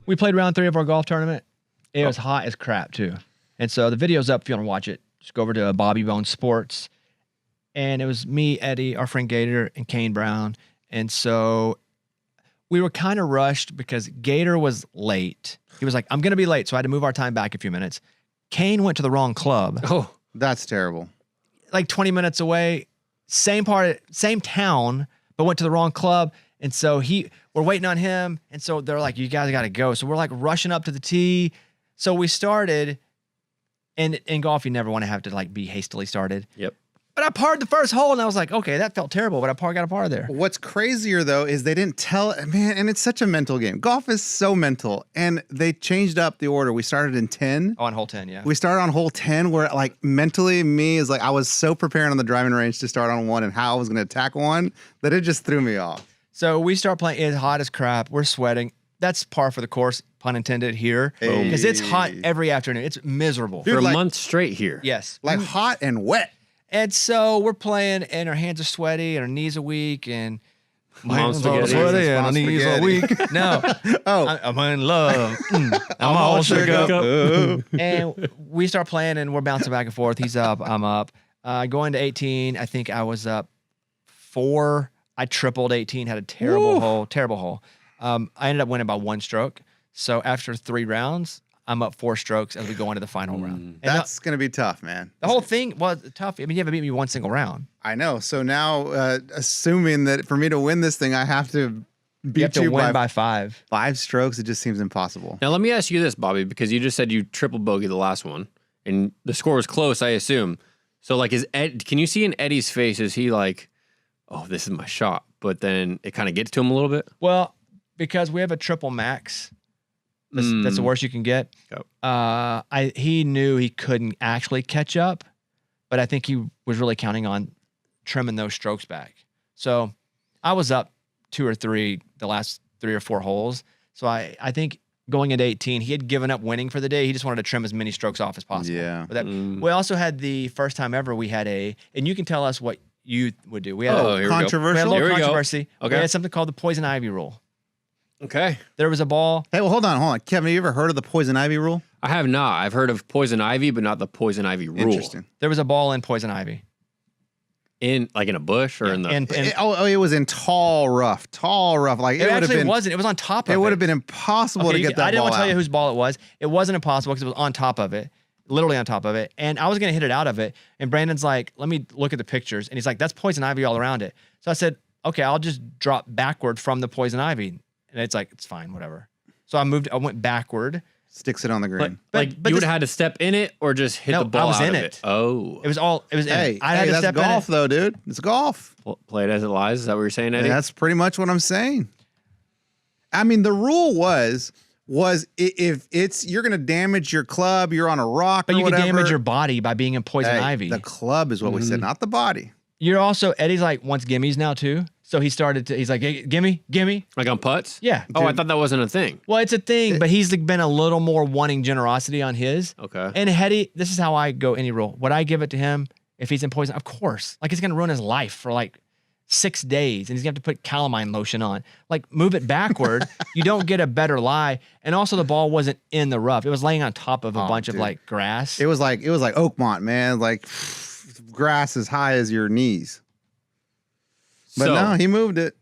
We played round 3 of our golf tournament. It was hot as crap too. And so the video's up if you want to watch it. Just go over to Bobby Bones Sports. And it was me, Eddie, our friend Gator, and Kane Brown. And so we were kind of rushed because Gator was late. He was like, I'm going to be late. So I had to move our time back a few minutes. Kane went to the wrong club. Oh, that's terrible. Like 20 minutes away, same town, but went to the wrong club. And so we're waiting on him. And so they're like, you guys got to go. So we're like rushing up to the tee. So we started, and in golf, you never want to have to like be hastily started. Yep. But I parred the first hole, and I was like, okay, that felt terrible, but I got a par there. What's crazier, though, is they didn't tell, man, and it's such a mental game. Golf is so mental, and they changed up the order. We started in 10. Oh, on hole 10, yeah. We started on hole 10, where, like, mentally, me is like, I was so preparing on the driving range to start on 1 and how I was going to attack 1 that it just threw me off. So we start playing, it's hot as crap. We're sweating. That's par for the course, pun intended, here. Because it's hot every afternoon. It's miserable. For a month straight here. Yes. Like, hot and wet. And so we're playing, and our hands are sweaty, and our knees are weak, and my hands are sweaty, and our knees are weak. No, I'm in love. I'm all shook up. And we start playing, and we're bouncing back and forth. He's up, I'm up. Going to 18, I think I was up 4. I tripled 18, had a terrible hole. I ended up winning by 1 stroke. So after 3 rounds, I'm up 4 strokes as we go into the final round. And that's going to be tough, man. The whole thing was tough. I mean, you haven't beat me 1 single round. I know. So now, assuming that for me to win this thing, I have to beat you win by 5. 5 strokes, it just seems impossible. Now, let me ask you this, Bobby, because you just said you triple bogey the last one, and the score was close, I assume. So, like, can you see in Eddie's face, is he like, oh, this is my shot, but then it kind of gets to him a little bit? Well, because we have a triple max. That's the worst you can get. Yep. He knew he couldn't actually catch up, but I think he was really counting on trimming those strokes back. So I was up 2 or 3 the last 3 or 4 holes. So I think going into 18, he had given up winning for the day. He just wanted to trim as many strokes off as possible. Yeah. But we also had the first time ever we had and you can tell us what you would do. We had a controversial. We had a little controversy. Okay. We had something called the poison ivy rule. Okay. There was a ball. Hey, well, hold on. Kevin, have you ever heard of the poison ivy rule? I have not. I've heard of poison ivy, but not the poison ivy rule. Interesting. There was a ball in poison ivy. In a bush or in the... it was in tall rough. Like it actually wasn't. It was on top of it. It would have been impossible to get that ball I didn't want to tell out. you whose ball it was. It wasn't impossible because it was on top of it. Literally on top of it. And I was going to hit it out of it. And Brandon's like, let me look at the pictures. And he's like, that's poison ivy all around it. So I said, okay, I'll just drop backward from the poison ivy. And it's like, it's fine, whatever. So I went backward. Sticks it on the green. But you would have had to step in it or just hit the ball I was out in of it. Oh. It was in it. I had to that's step golf, in it. though, dude. It's golf. Play it as it lies. Is that what you're saying, Eddie? That's pretty much what I'm saying. I mean, the rule was if you're going to damage your club, you're on a rock But or you can whatever. damage your body by being in poison ivy. The club is what we said, not the body. You're also, Eddie's like, wants gimmies now too. So he's like, hey, gimme. Like on putts? Yeah. Oh, I thought that wasn't a thing. Well, it's a thing, but he's been a little more wanting generosity on his. Okay. And Eddie, this is how I go any rule. Would I give it to him if he's in poison? Of course. Like, it's going to ruin his life for like 6 days, and he's going to have to put calamine lotion on. Like, move it backward. You don't get a better lie. And also, the ball wasn't in the rough. It was laying on top of a bunch of like grass. It was like Oakmont, man. Like grass as high as your knees. But no, he moved it.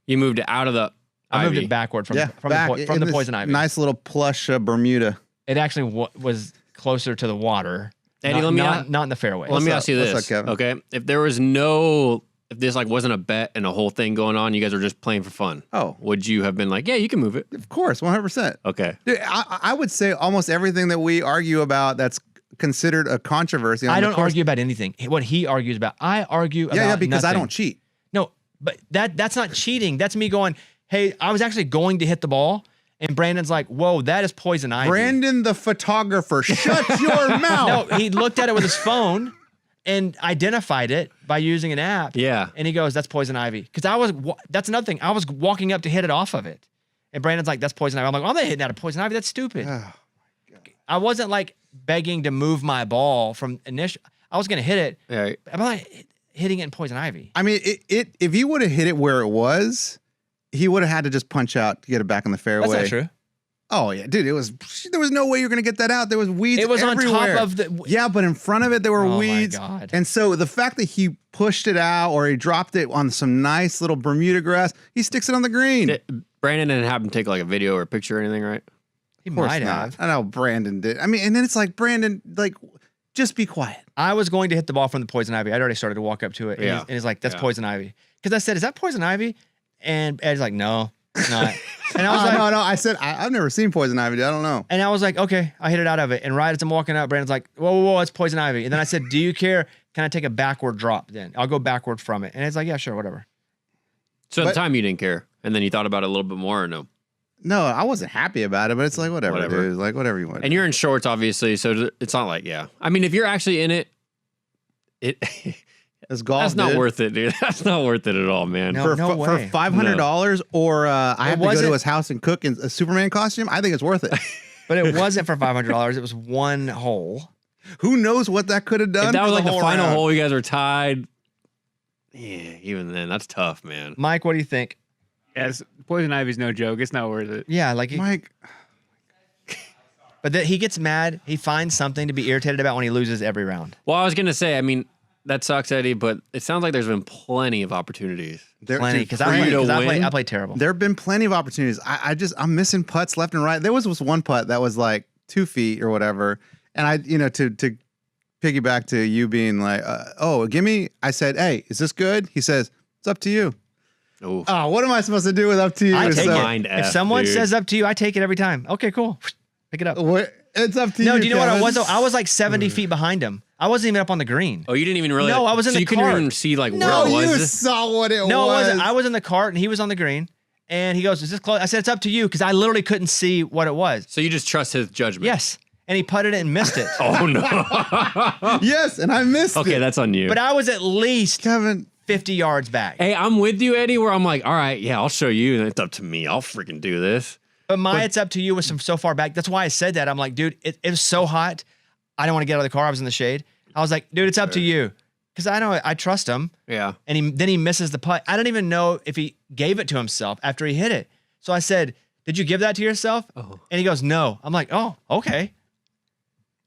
You moved it out of the I moved ivy. it backward from back the in poison this ivy. Nice little plush Bermuda. It actually was closer to the water. Eddie, not in the fairway. Let me ask you What's this, up, Kevin? okay? If this like wasn't a bet and a whole thing going on, you guys were just playing for fun. Oh. Would you have been like, yeah, you can move it? Of course, 100%. Okay. Dude, I would say almost everything that we argue about that's considered a controversy. I don't argue about anything. What he argues about, I argue about Yeah, because nothing. I don't cheat. No, but that's not cheating. That's me going, hey, I was actually going to hit the ball, and Brandon's like, whoa, that is poison ivy. Brandon the photographer, shut your mouth. No, he looked at it with his phone and identified it by using an app. Yeah. And he goes, that's poison ivy. Because that's another thing. I was walking up to hit it off of it. And Brandon's like, that's poison ivy. I'm like, I'm not hitting out of poison ivy. That's stupid. Oh, my God. I wasn't like begging to move my ball from initial. I was going to hit it. Yeah. I'm not hitting it in poison ivy. I mean, if you would have hit it where it was, he would have had to just punch out to get it back in the fairway. That's not true. Oh yeah, dude, there was no way you're gonna get that out. There was weeds. It was everywhere. on top of the. Yeah, but in front of it there were weeds. Oh my God. And so the fact that he pushed it out or he dropped it on some nice little Bermuda grass, he sticks it on the green. Brandon didn't have him take like a video or a picture or anything, right? He might have. I know Brandon did. I mean, and then it's like Brandon, like, just be quiet. I was going to hit the ball from the poison ivy. I'd already started to walk up to it, and he's like, "That's poison ivy." Because I said, "Is that poison ivy?" And Ed's like, "No, it's not." And I was like, "No." I said, "I've never seen poison ivy. I don't know." And I was like, "Okay." I hit it out of it, and right as I'm walking up, Brandon's like, "Whoa, it's poison ivy." And then I said, "Do you care? Can I take a backward drop? Then I'll go backward from it." And it's like, "Yeah, sure, whatever." So at the time you didn't care, and then you thought about it a little bit more, or no? No, I wasn't happy about it, but it's like whatever. Dude. Like whatever you want. And you're in shorts, obviously, so it's not like I mean, if you're actually in it, it's golf. That's not worth it, dude. That's not worth it at all, man. No, for $500 or I have to go to his house and cook in a Superman costume. I think it's worth it. But it wasn't for $500. It was one hole. Who knows what that could have done? If that was like the final round. hole, you guys are tied. Yeah, even then, that's tough, man. Mike, what do you think? Yes, poison ivy's no joke. It's not worth it. Yeah, like Mike. But he gets mad. He finds something to be irritated about when he loses every round. Well, I was gonna say, I mean, that sucks, Eddie, but it sounds like there's been plenty of opportunities. Plenty, because I play terrible. There have been plenty of opportunities. I'm missing putts left and right. There was one putt that was like 2 feet or whatever, and I, to piggyback to you being like, "Oh, gimme." I said, "Hey, is this good?" He says, "It's up to you." Oof. Oh, what am I supposed to do with up to you? I take Mind it. If someone says up to you, I take it every time. Okay, cool. Pick it up. It's up to you. No, do you know what I Kevin. was? I was like 70 feet behind him. I wasn't even up on the green. Oh, you didn't even really? No, I was in the you couldn't cart. even see like No, where it you was. saw what it was. No, it wasn't. I was in the cart and he was on the green. And he goes, "Is this close?" I said, "It's up to you," because I literally couldn't see what it was. So you just trust his judgment? Yes. And he putted it and missed it. Oh no. Yes, and I missed it. Okay, that's on you. But I was at least Kevin. 50 yards back. Hey, I'm with you, Eddie, where I'm like, all right, yeah, I'll show you. And it's up to me. I'll freaking do this. But "It's up to you" was from so far back. That's why I said that. I'm like, dude, it was so hot. I didn't want to get out of the car. I was in the shade. I was like, dude, it's up to you. Because I trust him. Yeah. And then he misses the putt. I don't even know if he gave it to himself after he hit it. So I said, "Did you give that to yourself?" Oh. And he goes, "No." I'm like, "Oh, okay."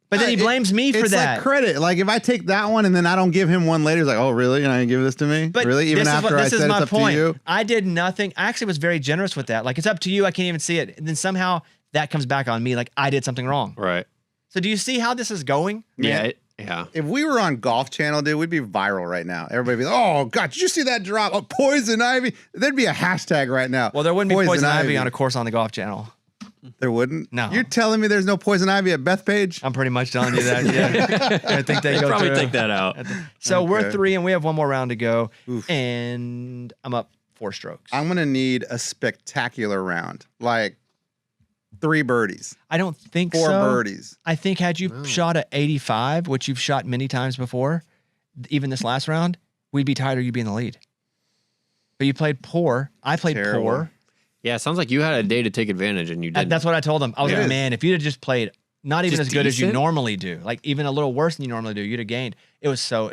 But then he blames me for it's that. Like credit. Like if I take that one and then I don't give him one later, he's like, "Oh, really? You're not gonna give this to me? But really?" Even after I said it's up to you. I did nothing. I actually was very generous with that. Like, "It's up to you. I can't even see it." And then somehow that comes back on me. Like I did something wrong. Right. So do you see how this is going? Yeah. Yeah. If we were on Golf Channel, dude, we'd be viral right now. Everybody'd be like, "Oh God, did you see that drop? Oh, poison ivy." There'd be a hashtag right now. Well, there wouldn't be poison ivy on a course on the Golf Channel. There wouldn't? No. You're telling me there's no poison ivy at Bethpage? I'm pretty much telling you that. Yeah. I think they go Probably through. take that out. So we're Okay. 3 and we have one more round to go. Oof. And I'm up 4 strokes. I'm gonna need a spectacular round, like 3 birdies, I don't think 4 so. birdies. I think had you shot at 85, which you've shot many times before, even this last round, we'd be tied or you'd be in the lead. But you played poor. I played Terrible. poor. Yeah, it sounds like you had a day to take advantage and you didn't. That's what I told him. I was It like, is. man, if you'd have just played not even Just as good as you decent? normally do, like even a little worse than you normally do, you'd have gained. It was so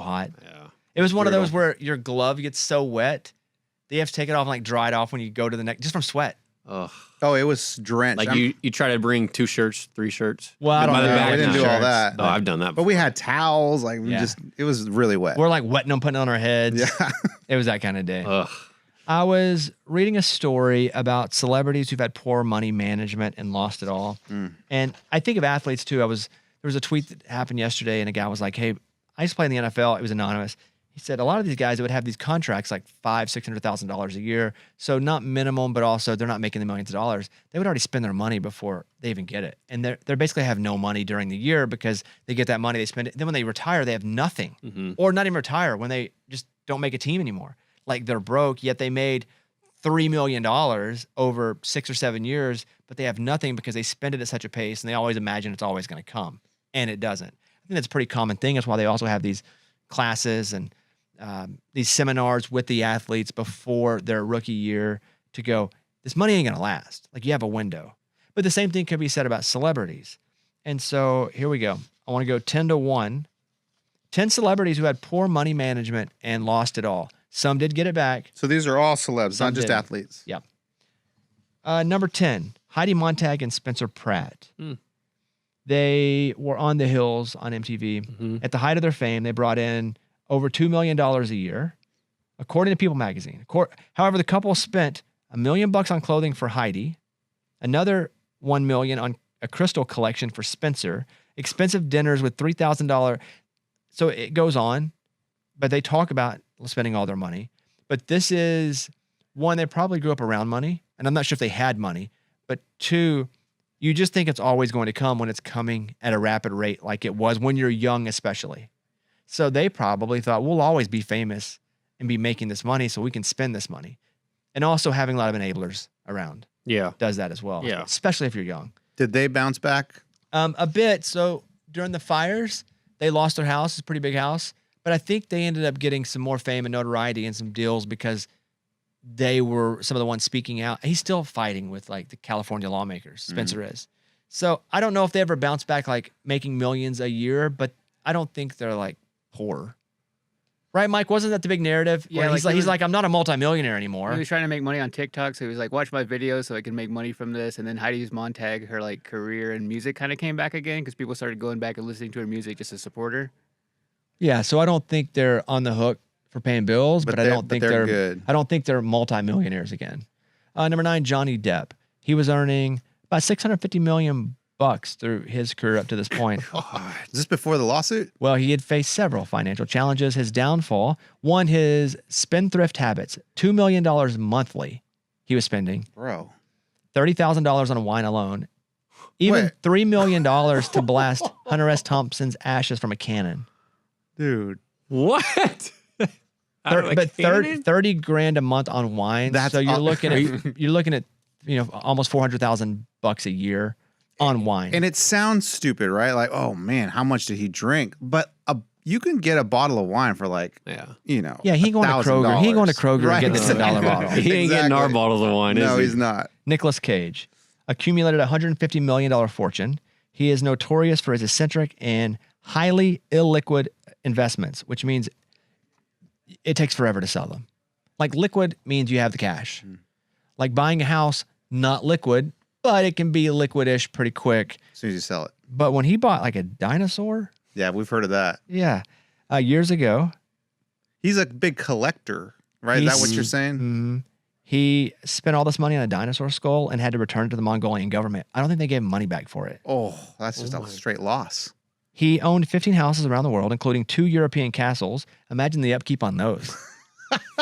hot. Yeah. It was one of Brutal. those where your glove gets so wet, that you have to take it off and like dry it off when you go to the next, just from sweat. Ugh. Oh, it was drenched. Like you try to bring 2 shirts, 3 shirts. Well, I By don't the know. back we didn't now. do all Shirts, that. Oh, I've done that But we had towels. Like we Yeah. it was really wet. We're like wetting them, putting it on our heads. Yeah. It was that kind of day. Ugh. I was reading a story about celebrities who've had poor money management and lost it all. And I think of athletes too. There was a tweet that happened yesterday and a guy was like, "Hey, I used to play in the NFL." It was anonymous. He said a lot of these guys that would have these contracts like $500,000-$600,000 a year. So not minimum, but also they're not making the millions of dollars. They would already spend their money before they even get it. And they're basically have no money during the year because they get that money, they spend it. Then when they retire, they have nothing. Or not even retire, when they just don't make a team anymore. Like they're broke, yet they made $3 million over 6 or 7 years, but they have nothing because they spend it at such a pace and they always imagine it's always going to come. And it doesn't. I think that's a pretty common thing. That's why they also have these classes and these seminars with the athletes before their rookie year to go, this money ain't going to last. Like you have a window. But the same thing could be said about celebrities. And so here we go. I want to go 10-1. 10 celebrities who had poor money management and lost it all. Some did get it back. So these are all celebs, Some not just didn't. athletes. Yep. Number 10, Heidi Montag and Spencer Pratt. Hmm. They were on the hills on MTV. Mm-hmm. At the height of their fame, they brought in over $2 million a year, according to People magazine. However, the couple spent $1 million on clothing for Heidi, another $1 million on a crystal collection for Spencer, expensive dinners with $3,000. So it goes on, but they talk about spending all their money. But this is one, they probably grew up around money, and I'm not sure if they had money, but two, you just think it's always going to come when it's coming at a rapid rate like it was when you're young, especially. So they probably thought, we'll always be famous and be making this money so we can spend this money. And also having a lot of enablers around does that as well, especially if you're young. Did they bounce back? A bit. So during the fires, they lost their house. It's a pretty big house. But I think they ended up getting some more fame and notoriety and some deals because they were some of the ones speaking out. He's still fighting with like the California lawmakers. Spencer is. So I don't know if they ever bounce back like making millions a year, but I don't think they're like poor. Right, Mike? Wasn't that the big narrative? Yeah, Where he's like, I'm not a multimillionaire anymore. He was trying to make money on TikTok, so he was like, watch my videos so I can make money from this. And then Heidi Montag, her like career in music kind of came back again because people started going back and listening to her music just to support her. Yeah, so I don't think they're on the hook for paying bills, but I don't think they're good. I don't think they're multimillionaires again. Number 9, Johnny Depp. He was earning about $650 million through his career up to this point. Is this before the lawsuit? Well, he had faced several financial challenges. His downfall, one, his spendthrift habits. $2 million monthly he was spending. Bro. $30,000 on wine alone. Even Wait. $3 million to blast Hunter S. Thompson's ashes from a cannon. Dude. What? 30 grand a month on wine. That's so you're looking at almost $400,000 a year on wine. And it sounds stupid, right? Like, oh man, how much did he drink? But you can get a bottle of wine for like, he ain't going to Kroger. He ain't going to Kroger and getting a $10 bottle. He ain't getting our bottles of wine, is he? No, he's not. Nicolas Cage accumulated a $150 million fortune. He is notorious for his eccentric and highly illiquid investments, which means it takes forever to sell them. Like liquid means you have the cash. Like buying a house, not liquid, but it can be liquid-ish pretty quick. As soon as you sell it. But when he bought like a dinosaur. Yeah, we've heard of that. Yeah. Years ago. He's a big collector, right? Is that what you're saying? Mm-hmm. He spent all this money on a dinosaur skull and had to return it to the Mongolian government. I don't think they gave him money back for it. Oh, that's just a straight loss. He owned 15 houses around the world, including 2 European castles. Imagine the upkeep on those.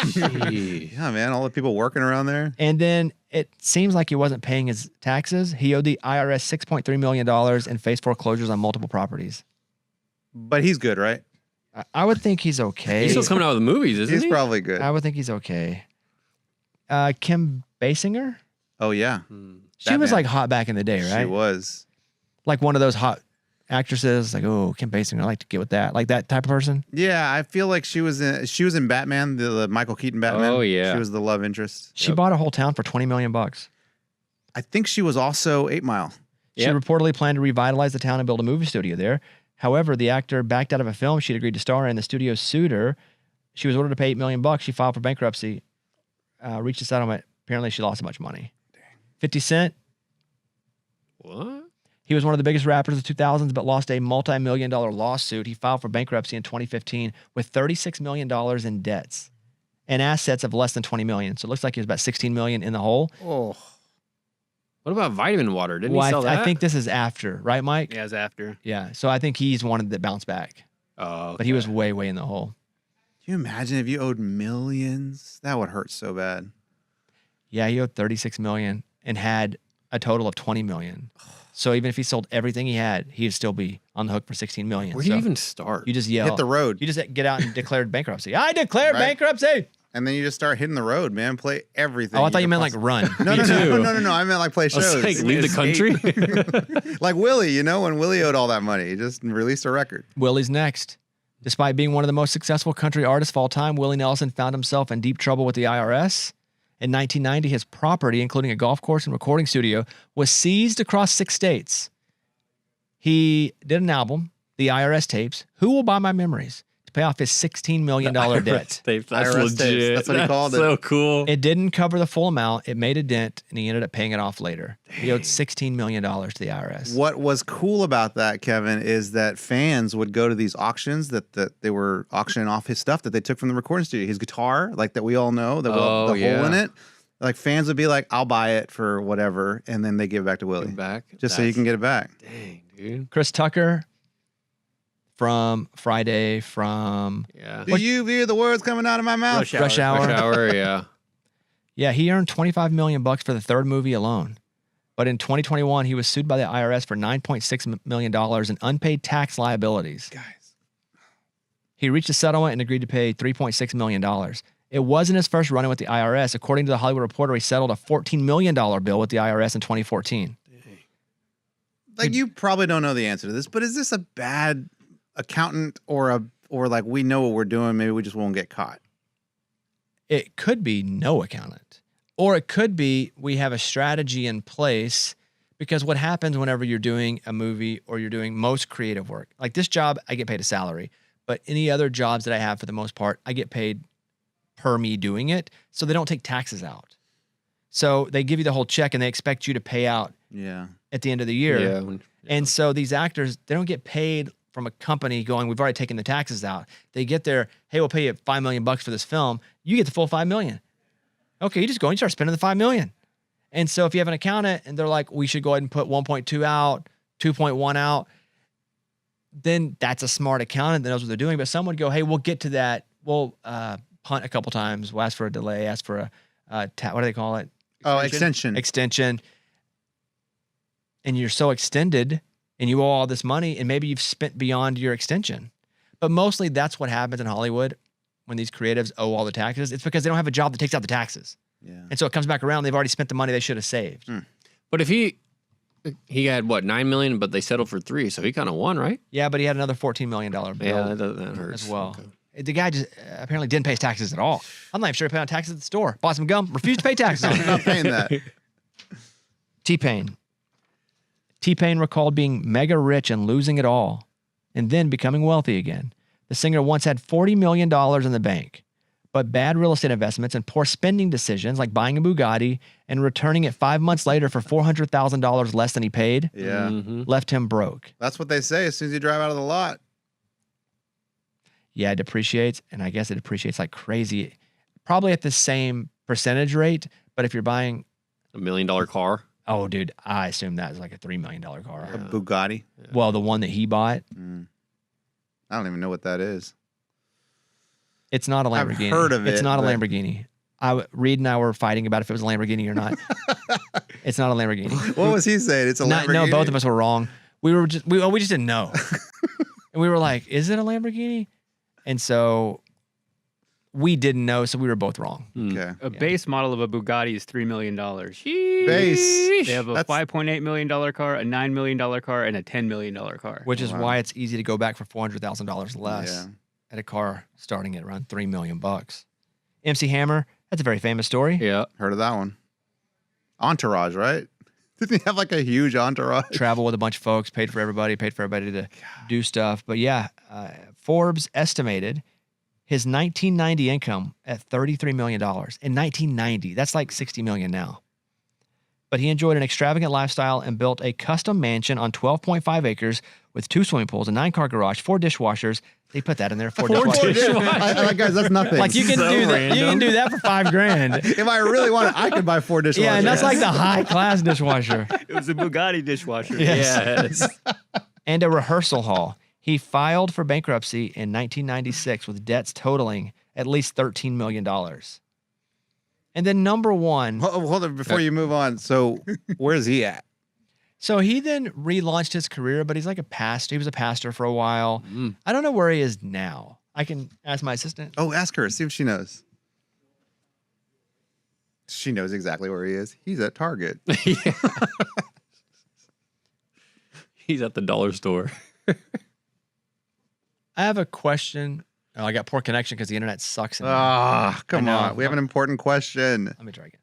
Yeah, man, all the people working around there. And then it seems like he wasn't paying his taxes. He owed the IRS $6.3 million and faced foreclosures on multiple properties. But he's good, right? I would think he's okay. He's still coming out with the movies, isn't he? He's probably good. I would think he's okay. Kim Basinger? Oh, yeah. She was like hot back in the day, right? She was. Like one of those hot actresses, like, oh, Kim Basinger, I like to get with that. Like that type of person? Yeah, I feel like she was in Batman, the Michael Keaton Batman. Oh, yeah. She was the love interest. She bought a whole town for $20 million. I think she was also 8 Mile. She reportedly planned to revitalize the town and build a movie studio there. However, the actor backed out of a film she'd agreed to star in. The studio sued her. She was ordered to pay $8 million. She filed for bankruptcy, reached a settlement. Apparently, she lost a bunch of money. 50 Cent. What? He was one of the biggest rappers of the 2000s, but lost a multi-million-dollar lawsuit. He filed for bankruptcy in 2015 with $36 million in debts and assets of less than $20 million. So it looks like he was about $16 million in the hole. Oh. What about vitamin water? Didn't he sell that? I think this is after, right, Mike? Yeah, it's after. Yeah. So I think he's wanted to bounce back. Oh, okay. But he was way, way in the hole. Can you imagine if you owed millions? That would hurt so bad. Yeah, he owed $36 million and had a total of $20 million. So even if he sold everything he had, he'd still be on the hook for $16 million. Where do you even start? You just yell. Hit the road. You just get out and declare bankruptcy. I declare bankruptcy. And then you just start hitting the road, man. Play everything. Oh, I thought you meant like run. No. I meant like play shows. Like leave the country. Like Willie, when Willie owed all that money, he just released a record. Willie's next. Despite being one of the most successful country artists of all time, Willie Nelson found himself in deep trouble with the IRS. In 1990, his property, including a golf course and recording studio, was seized across 6 states. He did an album, The IRS Tapes, Who Will Buy My Memories, to pay off his $16 million debt. That's IRS tapes. legit. That's what he called it. So cool. It didn't cover the full amount. It made a dent, and he ended up paying it off later. He owed $16 million to the IRS. What was cool about that, Kevin, is that fans would go to these auctions that they were auctioning off his stuff that they took from the recording studio. His guitar, like that we all know, the hole in it. Like fans would be like, "I'll buy it for whatever," and then they give it back to Willie, just so you can get it back. Dang, dude. Chris Tucker from Friday from Do you hear the words coming out of my mouth? Rush Hour. Rush Hour, yeah. Yeah, he earned $25 million for the third movie alone. But in 2021, he was sued by the IRS for $9.6 million in unpaid tax liabilities. Guys. He reached a settlement and agreed to pay $3.6 million. It wasn't his first run-in with the IRS. According to the Hollywood Reporter, he settled a $14 million bill with the IRS in 2014. Like you probably don't know the answer to this, but is this a bad accountant or like we know what we're doing, maybe we just won't get caught? It could be no accountant, or it could be we have a strategy in place, because what happens whenever you're doing a movie or you're doing most creative work, like this job, I get paid a salary, but any other jobs that I have for the most part, I get paid per me doing it. So they don't take taxes out. So they give you the whole check and they expect you to pay out at the end of the year. Yeah. And so these actors, they don't get paid from a company going, we've already taken the taxes out. They get there, hey, we'll pay you $5 million for this film. You get the full $5 million. Okay, you just go and you start spending the $5 million. And so if you have an accountant and they're like, we should go ahead and put 1.2 out, 2.1 out, then that's a smart accountant that knows what they're doing. But someone would go, hey, we'll get to that. We'll punt a couple times. We'll ask for a delay, ask for a, what do they call it? Extension. And you're so extended and you owe all this money and maybe you've spent beyond your extension. But mostly that's what happens in Hollywood when these creatives owe all the taxes. It's because they don't have a job that takes out the taxes. Yeah. And so it comes back around. They've already spent the money they should have saved. But if he had what, $9 million, but they settled for $3 million, so he kind of won, right? Yeah, but he had another $14 million bill Yeah, that hurts as well. Okay. The guy just apparently didn't pay his taxes at all. I'm not even sure he paid on taxes at the store. Bought some gum, refused to pay taxes on I'm it. not paying that. T-Pain. T-Pain recalled being mega rich and losing it all, and then becoming wealthy again. The singer once had $40 million in the bank, but bad real estate investments and poor spending decisions like buying a Bugatti and returning it 5 months later for $400,000 less than he paid left him broke. That's what they say as soon as you drive out of the lot. Yeah, it depreciates, and I guess it depreciates like crazy. Probably at the same percentage rate, but if you're buying $1 million car. Oh, dude, I assume that is like a $3 million car. A Bugatti. Well, the one that he bought. I don't even know what that is. It's not a Lamborghini. I've heard of it. It's not a Lamborghini. Reed and I were fighting about if it was a Lamborghini or not. It's not a Lamborghini. What was he saying? It's a Lamborghini? No, both of us were wrong. We just didn't know. And we were like, is it a Lamborghini? And so we didn't know, so we were both wrong. Okay. A base model of a Bugatti is $3 million. Base. They have a $5.8 million car, a $9 million car, and a $10 million car. Which is why it's easy to go back for $400,000 less at a car starting at around $3 million. MC Hammer, that's a very famous story. Yeah. Heard of that one. Entourage, right? Didn't he have like a huge entourage? Travel with a bunch of folks, paid for everybody to do stuff. But yeah, Forbes estimated his 1990 income at $33 million. In 1990, that's like $60 million now. But he enjoyed an extravagant lifestyle and built a custom mansion on 12.5 acres with 2 swimming pools, a 9-car garage, 4 dishwashers. They put that in there, 4 dishwashers. Guys, that's nothing. Like you can do that. You can do that for $5,000. If I really wanted, I could buy 4 dishwashers. Yeah, and that's like the high class dishwasher. It was a Bugatti dishwasher. Yes. And a rehearsal hall. He filed for bankruptcy in 1996 with debts totaling at least $13 million. And then number one. Hold on, before you move on. So where's he at? So he then relaunched his career, but he's like a pastor. He was a pastor for a while. I don't know where he is now. I can ask my assistant. Oh, ask her. See if she knows. She knows exactly where he is. He's at Target. He's at the dollar store. I have a question. Oh, I got poor connection because the internet sucks. Come on. We have an important question. Let me try again.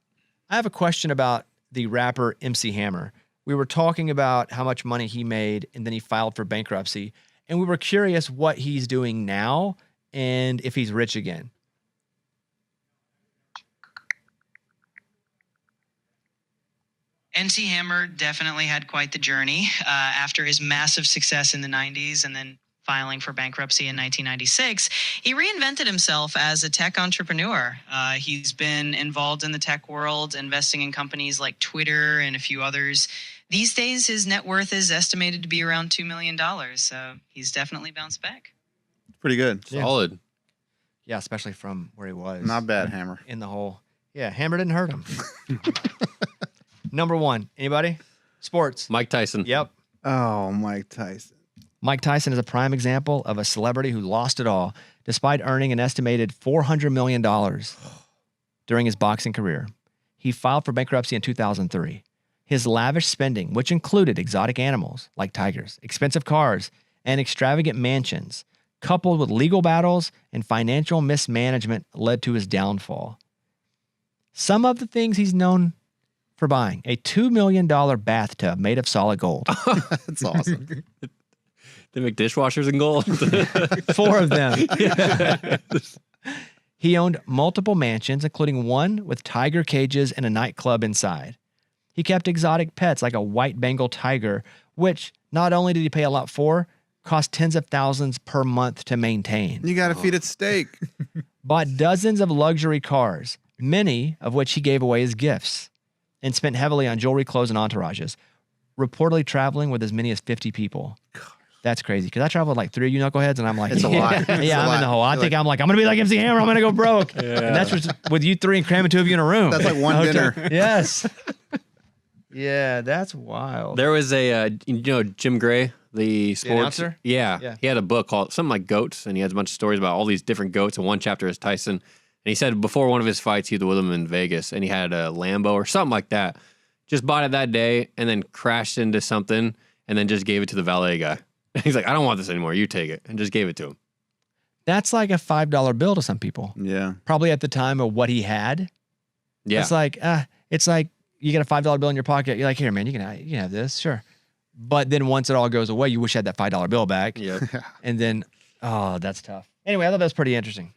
I have a question about the rapper MC Hammer. We were talking about how much money he made and then he filed for bankruptcy. And we were curious what he's doing now and if he's rich again. MC Hammer definitely had quite the journey after his massive success in the 90s and then filing for bankruptcy in 1996. He reinvented himself as a tech entrepreneur. He's been involved in the tech world, investing in companies like Twitter and a few others. These days, his net worth is estimated to be around $2 million. So he's definitely bounced back. Pretty good. Yeah. Solid. Yeah, especially from where he was. Not bad, Hammer. In the hole. Yeah, Hammer didn't hurt him. Number 1. Anybody? Sports. Mike Tyson. Yep. Oh, Mike Tyson. Mike Tyson is a prime example of a celebrity who lost it all despite earning an estimated $400 million during his boxing career. He filed for bankruptcy in 2003. His lavish spending, which included exotic animals like tigers, expensive cars, and extravagant mansions, coupled with legal battles and financial mismanagement, led to his downfall. Some of the things he's known for buying: a $2 million bathtub made of solid gold. That's awesome. They make dishwashers in gold. 4 of them. He owned multiple mansions, including one with tiger cages and a nightclub inside. He kept exotic pets like a white Bengal tiger, which not only did he pay a lot for, cost tens of thousands per month to maintain. You got to feed it steak. Bought dozens of luxury cars, many of which he gave away as gifts, and spent heavily on jewelry, clothes, and entourages, reportedly traveling with as many as 50 people. That's crazy, because I traveled with like 3 of you knuckleheads, and I'm like, It's a lot. It's yeah, a I'm in lot. the hole. I think I'm like, I'm going to be like MC Hammer. I'm going to go broke. Yeah. And that's what's with you 3 and cramming 2 of you in a room. That's like one Okay. dinner. Yes. Yeah, that's wild. There was a, Jim Gray, the sports announcer? Yeah, Yeah. He had a book called something like Goats, and he has a bunch of stories about all these different goats. And one chapter is Tyson. And he said before one of his fights, he was with him in Vegas, and he had a Lambo or something like that. Just bought it that day, and then crashed into something, and then just gave it to the valet guy. He's like, I don't want this anymore. You take it, and just gave it to him. That's like a $5 bill to some people. Yeah. Probably at the time of what he had. Yeah, It's like you get a $5 bill in your pocket. You're like, here, man, you can have this, sure. But then once it all goes away, you wish you had that $5 bill back. yeah. And then, oh, that's tough. Anyway, I thought that was pretty interesting.